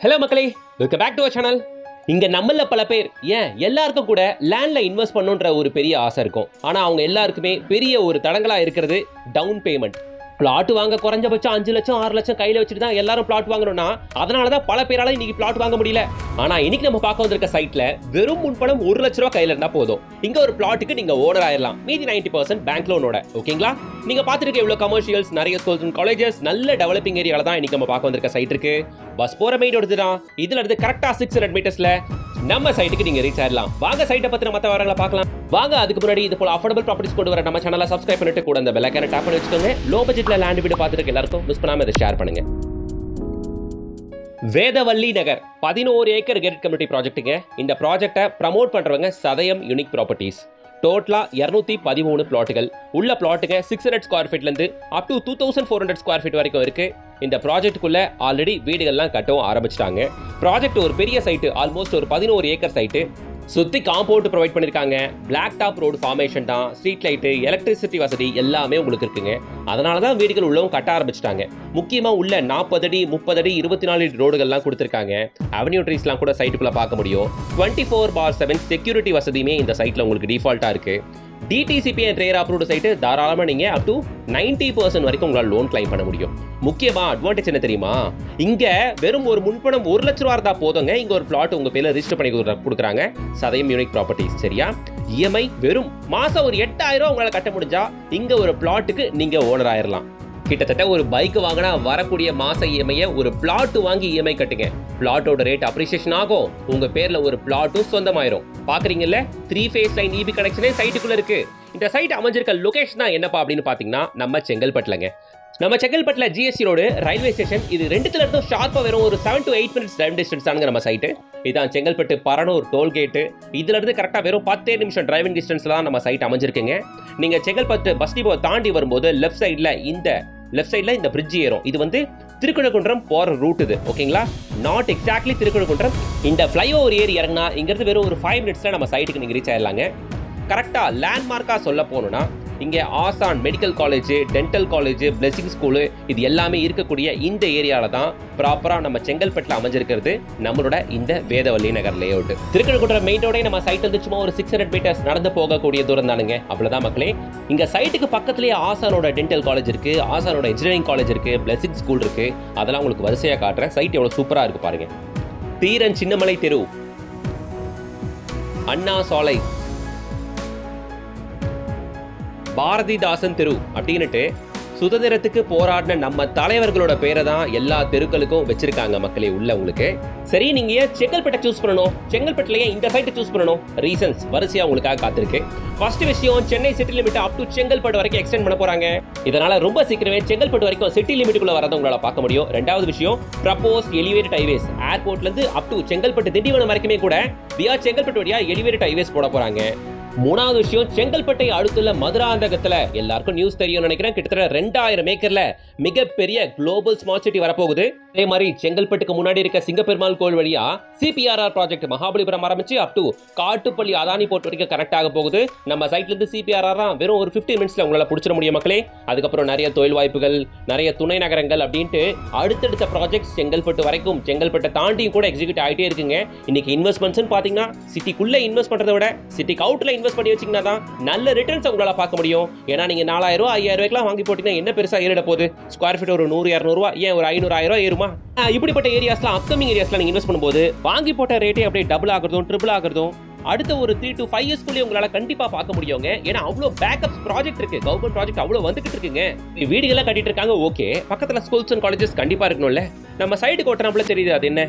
Hello மக்களே, welcome back to our channel. இங்க நம்மள பல பேர் எல்லாருக்கும் கூட லேண்ட்ல இன்வெஸ்ட் பண்ணுன்ற ஒரு பெரிய ஆசை இருக்கும். ஆனா அவங்க எல்லாருக்குமே பெரிய ஒரு தடங்களா இருக்கிறது டவுன் பேமெண்ட். பிளாட் வாங்க குறைஞ்சபட்சம் 5 லட்சம் 6 லட்சம் கையில வச்சுட்டு தான் எல்லாரும் பிளாட் வாங்கணும்னா அதனாலதான் பல பேரால இன்னைக்கு பிளாட் வாங்க முடியல. ஆனா இன்னைக்கு நம்ம பார்க்க வந்திருக்க சைட்ல வெறும் முன்பணம் 1 லட்ச ரூபாய் கையில இருந்தா போதும். இங்க ஒரு பிளாட்டுக்கு நீங்க ஓனர் ஆயிடலாம். மீதி 90% பேங்க் லோனோட. ஓகேங்களா? நீங்க பாத்துருக்க இவ்வளவு கமர்ஷியல்ஸ், நிறைய ஸ்கூல்ஸ் அண்ட் காலேஜஸ், நல்ல டெவலப்பிங் ஏரியால தான் இன்னைக்கு நம்ம பார்க்க வந்திருக்க சைட் இருக்கு. பஸ் போற மெயின் ரோடு தான். இதுல இருந்து கரெக்டா 600 மீட்டர்ஸ்ல நம்ம சைட்டுக்கு நீங்க ரீச் ஆயிடலாம். வாங்க சைட்டை பத்தின மத்த விவரங்களை பார்க்கலாம். வாங்க அதுக்கு முன்னாடி இது போல அஃபோர்டபிள் ப்ராப்பர்ட்டிஸ் கொண்டு வர நம்ம சேனலை சப்ஸ்கிரைப் பண்ணிட்டு கூட அந்த பெல் ஐகானை டாப் பண்ணி வச்சுக்கோங்க. லோ பட்ஜெட்ல லேண்ட் வீடியோ பார்த்துட்டு எல்லாருக்கும் மிஸ் பண்ணாம இதை ஷேர் பண்ணுங்க. வேதவல்லி நகர் 11 ஏக்கர் கேட்டட் கம்யூனிட்டி ப்ராஜெக்ட்டுங்க. இந்த ப்ராஜெக்டை ப்ரமோட் பண்றவங்க சதயம் யூனிக் ப்ராப்பர்ட்டிஸ். டோட்டலா 213 பிளாட்டுகள் உள்ள பிளாட்டுங்க 600 ஸ்கொயர் ஃபீட்ல இருந்து அப் டு 2400 ஸ்கொயர் ஃபீட் வரைக்கும் இருக்கு. இந்த ப்ராஜெக்ட்டுக்குள்ள ஆல்ரெடி வீடுகள்லாம் கட்டவும் ஆரம்பிச்சிட்டாங்க. ப்ராஜெக்ட் ஒரு பெரிய சைட்டு, ஆல்மோஸ்ட் ஒரு 11 ஏக்கர் சைட்டு. சுத்தி காம்பவுண்ட் ப்ரொவைட் பண்ணிருக்காங்க. பிளாக் டாப் ரோடு ஃபார்மேஷன் தான். ஸ்ட்ரீட் லைட்டு, எலக்ட்ரிசிட்டி வசதி எல்லாமே உங்களுக்கு இருக்குங்க. அதனால தான் வீடுகள் உள்ளவும் கட்ட ஆரம்பிச்சிட்டாங்க. முக்கியமா உள்ள 40 அடி 30 அடி 24 அடி ரோடுகள்லாம் கொடுத்துருக்காங்க. அவென்யூ ட்ரீஸ்லாம் கூட சைட்டுக்குள்ள பார்க்க முடியும். 24/7 செக்யூரிட்டி வசதியுமே இந்த சைட்ல உங்களுக்கு டிஃபால்ட்டா இருக்கு. DTCP and RERA approved site தாராளமாக நீங்கள் அப் டு 90% வரைக்கும் உங்களால் லோன் கிளைம் பண்ண முடியும். முக்கியமாக அட்வான்டேஜ் என்ன தெரியுமா? இங்கே வெறும் ஒரு முன்பணம் 1 லட்ச ரூபா இருந்தால் போதுங்க. இங்கே ஒரு பிளாட் உங்கள் பேரில் ரிஜிஸ்டர் பண்ணி கொடுக்குறாங்க சதயம் யூனிக் ப்ராப்பர்ட்டிஸ். சரியா? இஎம்ஐ வெறும் மாதம் ஒரு 8000 ரூபா உங்களால் கட்ட முடிஞ்சா இங்கே ஒரு பிளாட்டுக்கு நீங்கள் ஓனர் ஆயிடலாம். கிட்டத்தட்ட ஒரு பைக் வாங்கினா வரக்கூடிய மாச இஎம்ஐயை ஒரு பிளாட் வாங்கி இஎம்ஐ கட்டுங்க. பிளாட்டோட ரேட் அப்ரிசியேஷன் ஆகும். உங்க பேர்ல ஒரு பிளாட்டும் சொந்தமாயிரும். பாக்குறீங்கல்ல, 3 ஃபேஸ் லைன் இபி கனெக்ஷனே சைட்டுக்குள்ள இருக்கு. இந்த சைட் அமைஞ்சிருக்க லொகேஷன் தான் என்னப்பா அப்படின்னு பாத்தீங்கன்னா நம்ம செங்கல்பட்டுலங்க. நம்ம செங்கல்பட்டுல ஜிஎஸ்டி ரோடு, ரயில்வே ஸ்டேஷன், இது ரெண்டுத்துல இருந்தும் ஷார்ப்பா வெறும் ஒரு 7 to 8 minutes டிரைவ் டிஸ்டன்ஸ் தானுங்க நம்ம சைட்டு. இதான் செங்கல்பட்டு பரனூர் டோல்கேட்டு. இதுல இருந்து கரெக்டா வெறும் 10 நிமிஷம் டிரைவிங் டிஸ்டன்ஸ்ல தான் நம்ம சைட் அமைஞ்சிருக்குங்க. நீங்க செங்கல்பட்டு பஸ் டிப்போ தாண்டி வரும்போது லெஃப்ட் சைட்ல இந்த பிரிட்ஜ் ஏறும். இது வந்து திருக்கழுக்குன்றம் போற ரூட் இது. ஓகேங்களா? Not exactly Thirukalukundram. இந்த ஃப்ளைஓவர் ஏறி இறங்கினா இங்கிருந்து வெறும் ஒரு 5 மினிட்ஸ்ல நம்ம சைட்டுக்கு நீங்க ரீச் ஆயிடலாங்க. கரெக்டா லேண்ட்மார்க்கா சொல்ல போனோம்னா இங்கே ஆசான் medical college, dental college, blessing school, இது எல்லாமே இருக்கக்கூடிய இந்த ஏரியாவில் தான் ப்ராப்பராக நம்ம செங்கல்பட்டில் அமைஞ்சிருக்கிறது நம்மளோட இந்த வேதவல்லி நகர் லே அவுட். திருக்கழுக்குன்றம் மெயின் ரோடே நம்ம சைட் வந்து சும்மா ஒரு 600 மீட்டர்ஸ் நடந்து போகக்கூடிய தூரம் தானுங்க. அவ்வளோதான் மக்களே. இங்கே சைட்டுக்கு பக்கத்துலேயே ஆசானோட டென்டல் காலேஜ் இருக்கு, ஆசானோட இன்ஜினியரிங் காலேஜ் இருக்கு, பிளெஸிங் ஸ்கூல் இருக்கு. அதெல்லாம் உங்களுக்கு வரிசையாக காட்டுறேன். சைட் எவ்வளோ சூப்பராக இருக்கு பாருங்க. தீரன் சின்னமலை தெரு, அண்ணா சாலை, பாரதிதாசன் தெரு அப்படின்னுட்டு சுதந்திரத்துக்கு போராடின நம்ம தலைவர்களோட பேரை தான் எல்லா தெருக்களுக்கும் வச்சிருக்காங்க மக்களே உள்ள உங்களுக்கு. சரி, நீங்க ஏன் செங்கல்பட்டை சூஸ் பண்ணணும்? செங்கல்பட்டுலயே இந்த சைட்டை சூஸ் பண்ணணும்? ரீசன்ஸ் வரிசையா உங்களுக்காக காத்திருக்கு. ஃபர்ஸ்ட் விஷயம், Chennai city limit up to Chengalpattu வரைக்கும் எக்ஸ்டெண்ட் பண்ண போறாங்க. இதனால ரொம்ப சீக்கிரமே செங்கல்பட்டு வரைக்கும் சிட்டி லிமிட்டுக்குள்ள வரத உங்களால பார்க்க முடியும். ரெண்டாவது விஷயம், ப்ரப்போஸ் எலிவேட்டட் ஹைவேஸ் ஏர்போர்ட்ல இருந்து அப் டு செங்கல்பட்டு திண்டிவனம் வரைக்குமே கூட வியா செங்கல்பட்டு வழியா எலிவேட்டட் ஹைவேஸ் போட போறாங்க. மூணாவது விஷயம், செங்கல்பட்டை அடுத்துள்ள மதுராந்தகத்துல எல்லாருக்கும் நியூஸ் தெரியும் நினைக்கிறேன், கிட்டத்தட்ட 2000 ஏக்கர்ல மிகப்பெரிய குளோபல் ஸ்மார்ட் சிட்டி வரப்போகுது. அதே மாதிரி செங்கல்பட்டுக்கு முன்னாடி இருக்க சிங்கப்பெருமாள் கோவில் வழியா சிபிஆர்ஆர் ப்ராஜெக்ட் மகாபலிபுரம் ஆரம்பிச்சு up to Kattupalli Adani port வரைக்கும் கனெக்ட் ஆக போகுது. நம்ம சைட்ல இருந்து சிபிஆர்ஆர் வெறும் ஒரு 15 மினிட்ஸ்ல உங்களால பிடிச்சிட முடியும் மக்களே. அதுக்கப்புறம் நிறைய தொழில் வாய்ப்புகள், நிறைய துணை நகரங்கள் அப்படின்ட்டு அடுத்தடுத்த ப்ராஜெக்ட் செங்கல்பட்டு வரைக்கும், செங்கல்பட்டை தாண்டியும் கூட எக்ஸிக்யூட் ஆகிட்டே இருக்குங்க. இன்னைக்கு இன்வெஸ்ட்மெண்ட்ஸ் பாத்தீங்கன்னா சிட்டிக்குள்ள இன்வெஸ்ட் பண்றதை விட சிட்டிக்கு அவுட்ல இன்வெஸ்ட் பண்ணி வச்சீங்கன்னா தான் நல்ல ரிட்டர்ன்ஸ் உங்களால பார்க்க முடியும். ஏன்னா நீங்க 4000 ரூபாய் 5000 ரூபாய்க்குலாம் வாங்கி போட்டீங்கன்னா என்ன பெருசா ஏறிட போகுது? ஸ்கொயர் ஃபீட் ஒரு 100-200 ரூபாய், ஏன் ஒரு 500-1000 ரூபாய் ஏறுமா? இப்படிப்பட்ட ஏரியாஸ்லாம் அப்கமிங் ஏரியாஸ்ல நீங்க இன்வெஸ்ட் பண்ணும்போது வாங்கி போட்ட ரேட்டே அப்படியே டபுள் ஆகிறதும் ட்ரிபிள் ஆகிறதும் அடுத்த ஒரு 3 to 5 இயர்ஸ்க்குள்ளே உங்களால கண்டிப்பா பார்க்க முடியுங்க. ஏன்னா அவ்வளோ பேக்கப் ப்ராஜெக்ட் இருக்கு, கவர்மெண்ட் ப்ராஜெக்ட் அவ்வளோ வந்துகிட்டு இருக்குங்க. வீடுகள்லாம் கட்டிட்டு இருக்காங்க. ஓகே, பக்கத்துல ஸ்கூல்ஸ் அண்ட் காலேஜஸ் கண்டிப்பா இருக்கணும்ல. நம்ம சைடுக்கு ஓட்டுறப்பல தெரியுது அது என்ன?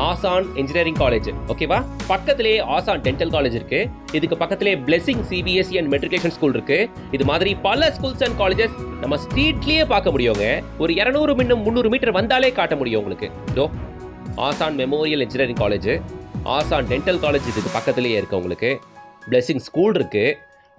ஆசான் இன்ஜினியரிங் காலேஜ். ஓகேவா? பக்கத்திலேயே ஆசான் டென்டல் காலேஜ் இருக்கு. இதுக்கு பக்கத்திலேயே blessing CBSE and matriculation school இருக்கு. இது மாதிரி பல ஸ்கூல்ஸ் அண்ட் காலேஜஸ் நம்ம ஸ்ட்ரீட்லயே பார்க்க முடியுங்க. ஒரு 200-300 மீட்டர் வந்தாலே காட்ட முடியும் உங்களுக்கு. இதோ ஆசான் மெமோரியல் இன்ஜினியரிங் காலேஜ், ஆசான் டென்டல் காலேஜ் இதுக்கு பக்கத்திலேயே இருக்கு உங்களுக்கு. பிளெஸிங் ஸ்கூல் இருக்கு.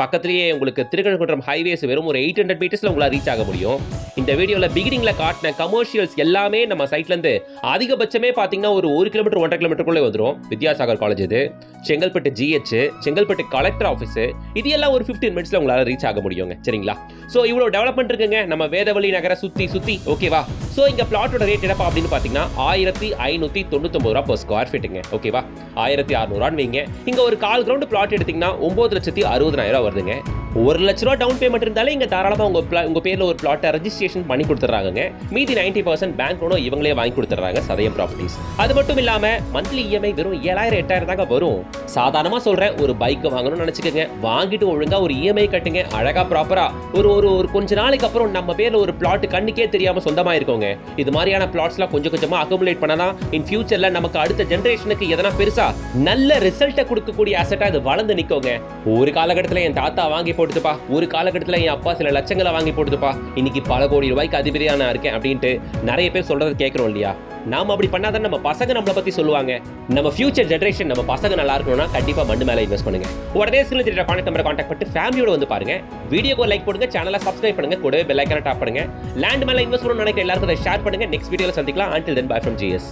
பக்கத்துலேயே உங்களுக்கு திருக்கழுக்குன்றம் ஹைவேஸ் வெறும் ஒரு 800 மீட்டர்ஸில் உங்களால் ரீச் ஆக முடியும். இந்த வீடியோவில் பிகினிங்கில் காட்டின கமர்ஷியல்ஸ் எல்லாமே நம்ம சைட்லேருந்து அதிகபட்சமே பார்த்தீங்கன்னா ஒரு 1 கிலோமீட்டர் 1.5 கிலோமீட்டருக்குள்ளே வந்துடும். வித்யாசாகர் காலேஜ் இது, Chengalpattu GH, Chengalpattu collector office, இது எல்லாம் ஒரு 15 மினிட்ஸில் உங்களால் ரீச் ஆக முடியுங்க. சரிங்களா? ஸோ இவ்வளோ டெவலப்மெண்ட் இருக்குங்க நம்ம வேதவழி நகரை சுற்றி ஓகேவா? ஸோ இங்கே பிளாட்டோட ரேட் என்னப்பா அப்படின்னு பார்த்தீங்கன்னா 1599 ரூபா per ஸ்கொயர் ஃபீட்டுங்க. ஓகேவா? 1600 வைங்க. இங்கே ஒரு 1/4 கிரவுண்ட் பிளாட் எடுத்தீங்கன்னா 9,60,000 வருதுங்க. 1 லட்ச ரூபா டவுன் பேமெண்ட் இருந்தாலே இங்கே தாராளமாக உங்கள் பேரில் ஒரு பிளாட்டை ரெஜிஸ்ட்ரேஷன் பண்ணி கொடுத்துட்றாங்க. மீதி 90% பேங்க் லோனும் இவங்களே வாங்கி கொடுத்துட்றாங்க சதயம் ப்ராப்பர்ட்டிஸ். அது மட்டும் இல்லாமல் மந்த்லி EMI வெறும் 7,000 8,000 தாங்க வரும். சாதாரணமாக சொல்கிறேன், ஒரு பைக் வாங்கணும்னு நினச்சிக்கோங்க, வாங்கிட்டு ஒழுங்காக ஒரு EMI கட்டுங்க, அழகாக ப்ராப்பராக ஒரு கொஞ்ச நாளைக்கு அப்புறம் நம்ம பேரில் ஒரு பிளாட் கண்ணுக்கே தெரியாமல் சொந்தமாக இருக்கோங்க. இது மாதிரியான பிளாட்ஸ்லாம் கொஞ்சம் கொஞ்சமாக அக்குமுலேட் பண்ணலாம். இன் ஃபியூச்சரில் நமக்கு அடுத்த ஜென்ரேஷனுக்கு எதனா பெருசாக நல்ல ரிசல்ட்டை கொடுக்கக்கூடிய அசட்டாக இது வளர்ந்து நிற்கோங்க. ஒரு காலகட்டத்தில் என் தாத்தா வாங்கி போட்டுப்பா, ஒரு காலகட்டத்தில் என் அப்பா சில லட்சங்களை வாங்கி போட்டுப்பா, இன்னைக்கு பல கோடி ரூபாய்க்கு அதிபதியா நான் இருக்கேன் அப்படின்ட்டு நிறைய பேர் சொல்றது கேட்குறோம் இல்லையா? நாம அப்படி பண்ணாதான் நம்ம பசங்க நம்மளை பத்தி சொல்லுவாங்க. நம்ம ஃபியூச்சர் ஜென்ரேஷன் நம்ம பசங்க நல்லா இருக்கணும்னா கண்டிப்பா மண்ணு மேல இன்வெஸ்ட் பண்ணுங்க. உடனே ஸ்கிரீன்ல தெரியற கான்டாக்ட் நம்பரை கான்டாக்ட் பண்ணி ஃபேமிலியோட வந்து பாருங்க. வீடியோக்கு லைக் போடுங்க, சேனலை சப்ஸ்கிரைப் பண்ணுங்க, கூடவே பெல் ஐகானை டாப் பண்ணுங்க. லேண்ட் மேல இன்வெஸ்ட் பண்ணணும்னு நினைக்கிற எல்லாருக்கும் அதை ஷேர் பண்ணுங்க. நெக்ஸ்ட் வீடியோல சந்திக்கலாம். Until then, bye from GS.